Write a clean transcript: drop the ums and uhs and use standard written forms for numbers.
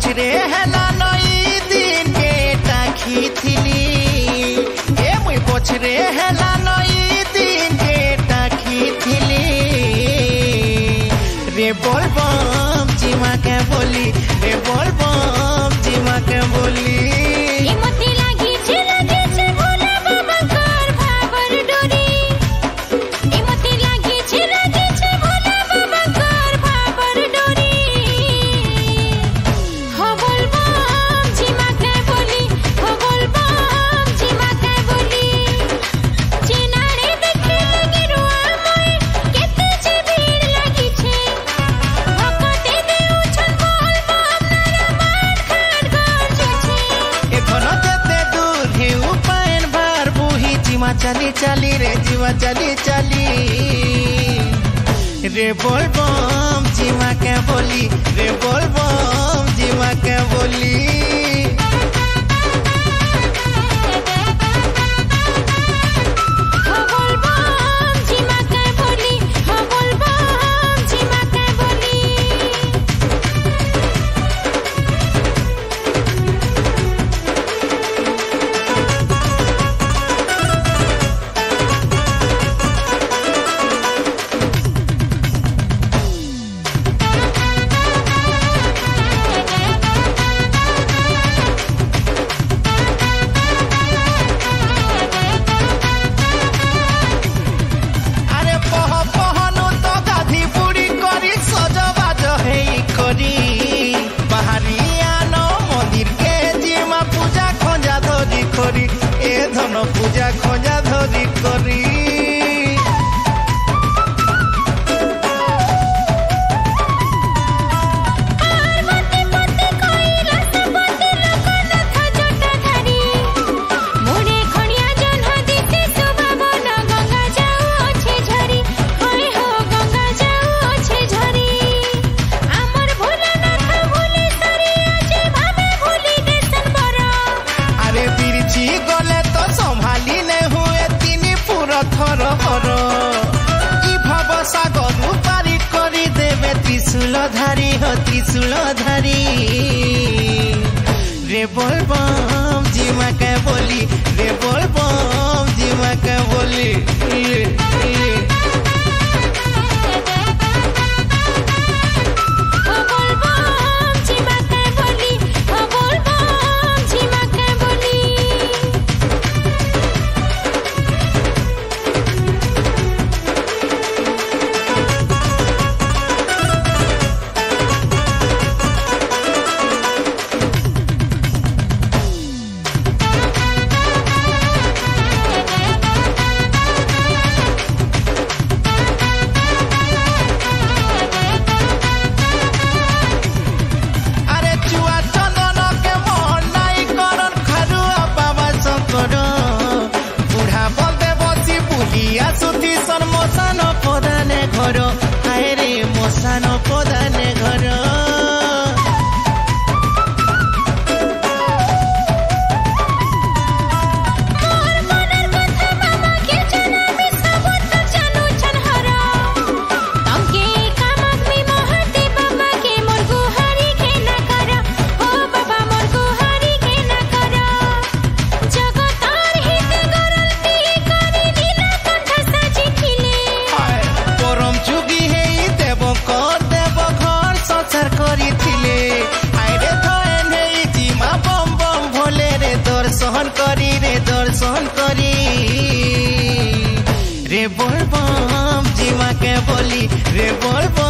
ପଛରେ ହେଲା ନଈ ଦିନେ ଟାଖିଥିଲି ଏ ମୁଇଁ ପଛରେ ହେଲା ନଈ ଦିନେ ଟାଖିଥିଲି रे बोलबम जीवा के बोली रे बोलबम जीवा के बोली मती लागी छे भोला बाबा कर भावर डोरी मती लागी छे भोला बाबा कर भावर डोरी हो बोलबम जीवा के बोली हो बोलबम जीवा के बोली चिनारे देखे लगी रुआ मोए केते जे भीड़ लागी छे भक्ते देउ छन बोलबम नरमान खड़ गड़ छे एखनो जेते दूर हे उपायन भार बुही जीवा चली चली रे जीवा चली चली रे बोलबम जीवा के बोली रे बोलबम जीवा के बोली हो बोलबम जीवा के बोली हो बोलबम जीवा के बोली আরে পহ পহনু তো গাধি বুড়ি করি সজবাজ হেই করি বাহারিয়ান মন্দির কে জিমা পূজা খঞ্জা ধরি করি এ ধন পূজা খঞ্জা ধরি করি पार्वती पति कैलास पति लोकनाथ जटाधारी मुड़े खड़िया जन्ह दिते सुभावन गंगा जाऊ अच्छे झरी होय हो गंगा जाऊ अच्छे झरी आमर भोलानाथ भूली सरी आज भावे भूली देसन बर আরে বিরছি গলে তো সম্ভালি নে হুয়ে তিনি পুরো থর হর ই ভব সাগর পারি করি দেবে ত্রিশূল ধারি হো ত্রিশূল ধারি রে बोलबम जीवा के बोली रे बोलबम जीवा के बोली हो बोलबम जीवा के बोली हो बोलबम जीवा के बोली আরে চুয়া চন্দন কে মন নাই করন খারুয়া বাবা শঙ্কর বুড়া বলতে বসি বুলিয়া সুতি সন মশান প্রধানে ঘর হায় রে মশান প্রধানে ঘর मोर मनर कथा मामा के जनामी सबूत जानू छन हरा तमके कामक में महती बाबा के मोर गुहारी के ना कर हो बाबा मोर गुहारी के ना कर जगतार हित गरलती करी नीला कंठ साजी खिले পরম যুগী হেই দেব কর দেব ঘর সংসার করিছিলে আইরে ধয়েন হেই জিমা বম বম ভোলে রে দর্শন করি রে बोलबम जीवा के बोली रे बोलबम